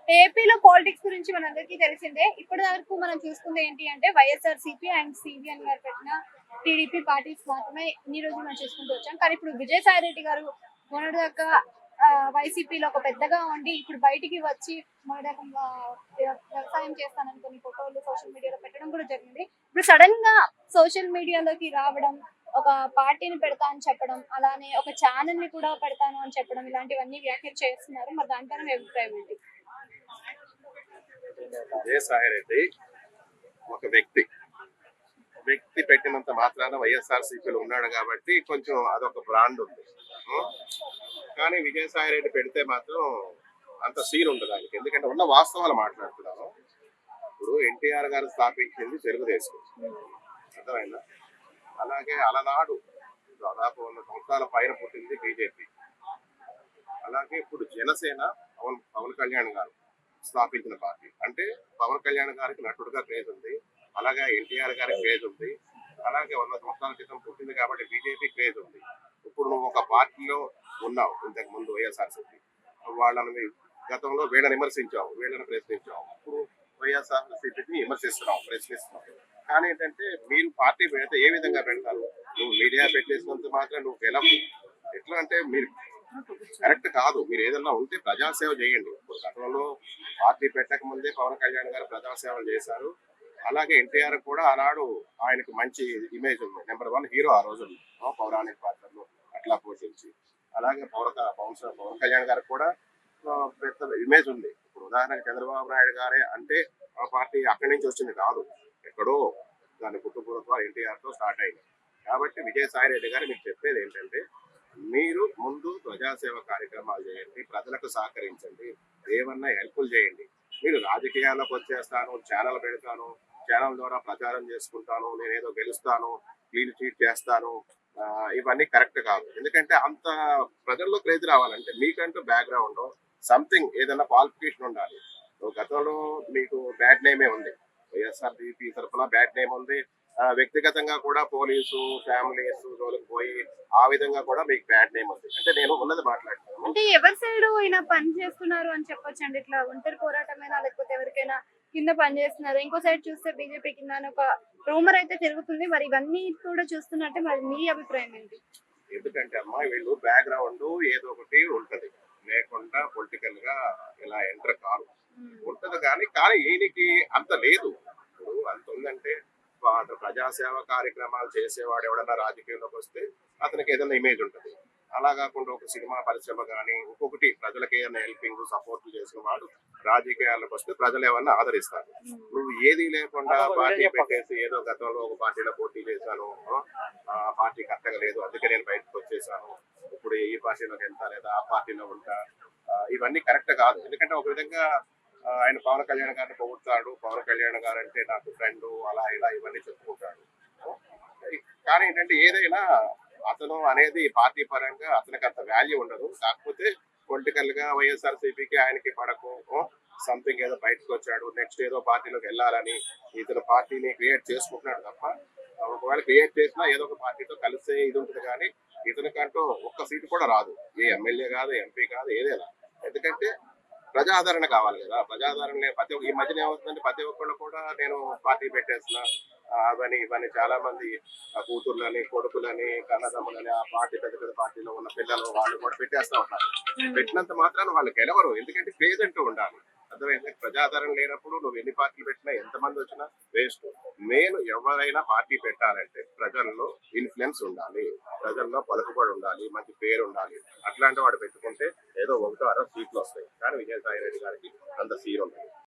ఏపీలో పాలిటిక్స్ గురించి మనందరికీ తెలిసిందే. ఇప్పటి వరకు మనం చూసుకుంది ఏంటి అంటే వైఎస్ఆర్‌సీపీ అండ్ సీవీఎన్ గారు పెట్టిన టీడీపీ పార్టీస్ మాత్రమే ఇన్ని రోజులు మనం చూసుకుంటూ వచ్చాం. కానీ ఇప్పుడు విజయసాయిరెడ్డి గారు మొన్నటిదాకా వైసీపీలో ఒక పెద్దగా ఉండి ఇప్పుడు బయటికి వచ్చి మొన్నటిదాకా వ్యవసాయం చేస్తానని కొన్ని ఫోటోలు సోషల్ మీడియాలో పెట్టడం కూడా జరిగింది. ఇప్పుడు సడన్ గా సోషల్ మీడియాలోకి రావడం, ఒక పార్టీని పెడతా అని చెప్పడం, అలానే ఒక ఛానల్ ని కూడా పెడతాను అని చెప్పడం, ఇలాంటివన్నీ వ్యాఖ్యలు చేస్తున్నారు. మరి దానిపైన మీ అభిప్రాయం ఏంటి? విజయసాయిరెడ్డి ఒక వ్యక్తి పెట్టినంత మాత్రాన వైఎస్ఆర్సీపీలో ఉన్నాడు కాబట్టి కొంచెం అదొక బ్రాండ్ ఉంది. కానీ విజయసాయిరెడ్డి పెడితే మాత్రం అంత సీన్ ఉండదు ఆయనకి. ఎందుకంటే ఉన్న వాస్తవాలు మాట్లాడుతున్నాను. ఇప్పుడు ఎన్టీఆర్ గారు స్థాపించింది తెలుగుదేశం, అర్థమైందా? అలాగే అలనాడు దాదాపు 100 సంవత్సరాల పైన పుట్టింది బీజేపీ. అలాగే ఇప్పుడు జనసేన పవన్ కళ్యాణ్ గారు స్థాపించిన పార్టీ. అంటే పవన్ కళ్యాణ్ గారికి నటుడుగా క్రేజ్ ఉంది, అలాగే ఎన్టీఆర్ గారికి క్రేజ్ ఉంది, అలాగే 100 సంవత్సరాల క్రితం పుట్టింది కాబట్టి బీజేపీ క్రేజ్ ఉంది. ఇప్పుడు నువ్వు ఒక పార్టీలో ఉన్నావు, ఇంతకు ముందు వైఎస్ఆర్సీపీ వాళ్ళని గతంలో వీళ్ళని విమర్శించావు, వీళ్ళని ప్రశ్నించావు. ఇప్పుడు వైఎస్ఆర్సీపీని విమర్శిస్తున్నావు, ప్రశ్నిస్తున్నావు. కానీ ఏంటంటే మీరు పార్టీ పెడితే ఏ విధంగా పెడతారు? నువ్వు మీడియా పెట్టేసినంత మాత్రం నువ్వు గెలవు. ఎట్లా అంటే మీరు కరెక్ట్ కాదు. మీరు ఏదన్నా ఉంటే ప్రజాసేవ చేయండి. ఇప్పుడు గతంలో పార్టీ పెట్టక ముందే పవన్ కళ్యాణ్ గారు ప్రజాసేవలు చేశారు. అలాగే ఎన్టీఆర్ కూడా ఆనాడు ఆయనకు మంచి ఇమేజ్ ఉంది, నెంబర్ 1 హీరో ఆ రోజుల్లో పౌరాణిక పాత్రలు అట్లా పోషించి. అలాగే పవన్ కళ్యాణ్ గారికి కూడా పెద్ద ఇమేజ్ ఉంది. ఇప్పుడు ఉదాహరణకు చంద్రబాబు నాయుడు గారే అంటే ఆ పార్టీ అక్కడి నుంచి వచ్చింది కాదు, ఎక్కడో దాని కుటుంబ ఎన్టీఆర్తో స్టార్ట్ అయింది. కాబట్టి విజయసాయిరెడ్డి గారు మీకు చెప్పేది ఏంటంటే, మీరు ముందు ప్రజాసేవ కార్యక్రమాలు చేయండి, ప్రజలకు సహకరించండి, ఏమన్నా హెల్ప్లు చేయండి. మీరు రాజకీయాల్లోకి వచ్చేస్తాను, ఛానల్ పెడతాను, ఛానల్ ద్వారా ప్రచారం చేసుకుంటాను, నేనేదో గెలుస్తాను, క్లీన్ చీట్ చేస్తాను, ఇవన్నీ కరెక్ట్ కాదు. ఎందుకంటే అంత ప్రజల్లో క్రేజ్ రావాలంటే మీకంటూ బ్యాక్గ్రౌండ్ సంథింగ్ ఏదైనా క్వాలిఫికేషన్ ఉండాలి. గతంలో మీకు బ్యాడ్ నేమే ఉంది, వైఎస్ఆర్సీపీ తరఫున బ్యాడ్ నేమ్ ఉంది. వ్యక్తిగతంగా కూడా పోలీసు ఫ్యామిలీస్ జోలికి పోయి ఆ విధంగా కూడా మీకు బ్యాడ్ నేమ్ ఉంది. అంటే నేను ఉన్నది మాట్లాడుతున్నాను. అంటే ఎవరి సైడ్ ఈయన పని చేస్తున్నారు అని చెప్పొచ్చండి. ఇట్లా ఒంటరి పోరాటమైనా లేకపోతే ఎవరికైనా కింద పని చేస్తున్నారు. ఇంకో సైడ్ చూస్తే బీజేపీ కింద అని ఒక రూమర్ అయితే తిరుగుతుంది. మరి ఇవన్నీ కూడా చూస్తున్నట్టే మరి మీ అభిప్రాయం ఏంటి? ఎందుకంటే అమ్మా వీళ్ళు బ్యాక్గ్రౌండ్ ఏదో ఒకటి ఉంటది, లేకుండా పొలిటికల్ గా ఇలా ఎంటర్ కాదు. ఉంటది కానీ ఈయనకి అంత లేదు. ఇప్పుడు అంత ఉందంటే ప్రజాసేవ కార్యక్రమాలు చేసేవాడు ఎవడన్నా రాజకీయంలోకి వస్తే అతనికి ఏదైనా ఇమేజ్ ఉంటుంది. అలా కాకుండా ఒక సినిమా పరిశ్రమ కానీ ఇంకొకటి ప్రజలకు ఏదైనా హెల్పింగ్ సపోర్ట్ చేసిన వాడు రాజకీయాల్లోకి వస్తే ప్రజలు ఏమన్నా ఆదరిస్తారు. నువ్వు ఏది లేకుండా పార్టీ పెట్టేసి ఏదో గతంలో ఒక పార్టీలో పోటీ చేశాను, ఆ పార్టీ కరెక్ట్గా లేదు అందుకే నేను బయటకు వచ్చేసాను, ఇప్పుడు ఈ పార్టీలోకి వెళ్తా లేదా ఆ పార్టీలో ఉంటా, ఇవన్నీ కరెక్ట్ కాదు. ఎందుకంటే ఒక విధంగా ఆయన పవన్ కళ్యాణ్ గారిని పొగుడుతాడు, పవన్ కళ్యాణ్ గారు అంటే నాకు ఫ్రెండ్, అలా ఇలా ఇవన్నీ చెప్పుకుంటాడు. కానీ ఏంటంటే ఏదైనా అతను అనేది పార్టీ పరంగా అతనికి అంత వాల్యూ ఉండదు. కాకపోతే పొలిటికల్ గా వైఎస్ఆర్సీపీకి ఆయనకి పడకు సంథింగ్ ఏదో బయటకు వచ్చాడు, నెక్స్ట్ ఏదో పార్టీలోకి వెళ్ళాలని ఇతను పార్టీని క్రియేట్ చేసుకుంటున్నాడు తప్ప, ఒకవేళ క్రియేట్ చేసినా ఏదో ఒక పార్టీతో కలిసే ఇది ఉంటుంది. కానీ ఇతనికంటూ ఒక్క సీటు కూడా రాదు, ఏ ఎమ్మెల్యే కాదు, ఎంపీ కాదు, ఏదైనా. ఎందుకంటే ప్రజాదరణ కావాలి కదా. ప్రజాదరణ ఈ మధ్యన ఏమవుతుందంటే ప్రతి ఒక్కళ్ళు కూడా నేను పార్టీ పెట్టేసిన అవని ఇవన్నీ చాలా మంది కూతుర్లని కొడుకులని కన్నదమ్ములని ఆ పార్టీ పెద్ద పెద్ద పార్టీలో ఉన్న పిల్లలు వాళ్ళు కూడా పెట్టేస్తూ ఉంటారు. పెట్టినంత మాత్రాన్ని వాళ్ళు గెలవరు. ఎందుకంటే క్రేజ్ అంటూ ఉండాలి, అర్థమైంది? ప్రజాదరణ లేనప్పుడు నువ్వు ఎన్ని పార్టీలు పెట్టినా ఎంతమంది వచ్చినా వేస్ట్. మెయిన్ ఎవరైనా పార్టీ పెట్టాలంటే ప్రజల్లో ఇన్ఫ్లుయెన్స్ ఉండాలి, ప్రజల్లో పలుకుబడి ఉండాలి, మంచి పేరు ఉండాలి. అట్లాంటి వాడు పెట్టుకుంటే ఏదో 1-2 సీట్లు వస్తాయి. కానీ విజయసాయిరెడ్డి గారికి అంత సీన్ ఉంది.